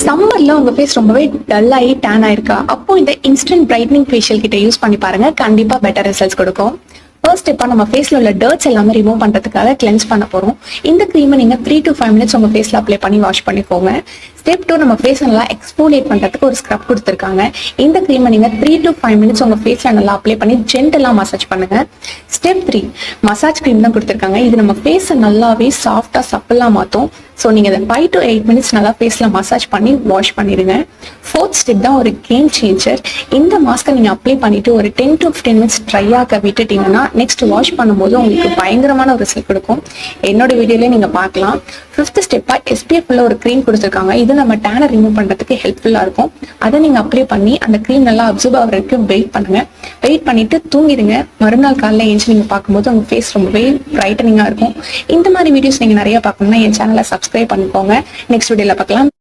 சம்மர்ல உங்க ஃபேஸ் ரொம்பவே டல் ஆகி டேன் ஆயிருக்கா? அப்போ இந்த இன்ஸ்டன்ட் பிரைட்னிங் ஃபேஷியல் கிட்ட யூஸ் பண்ணி பாருங்க, கண்டிப்பா பெட்டர் ரிசல்ட்ஸ் கொடுக்கும். ஃபர்ஸ்ட் ஸ்டெப்பா நம்ம ஃபேஸ்ல உள்ள டர்ட்ஸ் எல்லாமே ரிமூவ் பண்றதுக்காக கிளென்ஸ் பண்ண போறோம். இந்த க்ரீமை நீங்க 3 to 5 minutes உங்க ஃபேஸ்ல அப்ளை பண்ணி வாஷ் பண்ணிக்கோங்க. ஸ்டெப் 2, நம்ம ஃபேஸ் நல்லா எக்ஸ்போலியேட் பண்றதுக்கு ஒரு ஸ்க்ரப் கொடுத்துருக்காங்க. இந்த க்ரீமை நீங்க 3 to 5 minutes உங்க ஃபேஸ்ல நல்லா அப்ளை பண்ணி ஜென்டலா மசாஜ் பண்ணுங்க. ஸ்டெப் 3, மசாஜ் க்ரீம் தான் கொடுத்துருக்காங்க. இது நம்ம ஃபேஸை நல்லாவே சாஃப்டா சப்பலா மாத்தும். ஸோ நீங்க இதை 5 to 8 minutes நல்லா ஃபேஸ்ல மசாஜ் பண்ணி வாஷ் பண்ணிடுங்க. ஃபோர்த் ஸ்டெப் தான் ஒரு கேம் சேஞ்சர். இந்த மாஸ்கை நீங்க அப்ளை பண்ணிட்டு ஒரு 10 to 15 minutes ட்ரை ஆக விட்டுட்டீங்கன்னா நெக்ஸ்ட் வாஷ் பண்ணும்போது உங்களுக்கு பயங்கரமான ஒரு ரிசல்ட் கொடுக்கும். என்னோட வீடியோலயே நீங்க பார்க்கலாம். ஃபிஃப்த் ஸ்டெப்பா SPF உள்ள ஒரு க்ரீம் கொடுத்துருக்காங்க. இது நம்ம டேனை ரிமூவ் பண்றதுக்கு ஹெல்ப்ஃபுல்லா இருக்கும். அதை நீங்க அப்ளை பண்ணி அந்த க்ரீம் நல்லா அப்சர்வ் ஆகிற வரைக்கும் வெயிட் பண்ணுங்க. வெயிட் பண்ணிட்டு தூங்கிடுங்க. மறுநாள் காலைல ஏஞ்சி நீங்க பார்க்கும்போது உங்க ஃபேஸ் ரொம்பவே பிரைட்டனிங்கா இருக்கும். இந்த மாதிரி வீடியோஸ் நீங்க நிறைய பார்க்கணும்னா என் சேனலை சப்ஸ்கிரைப் பண்ணிக்கோங்க. நெக்ஸ்ட் வீடியோல பார்க்கலாம்.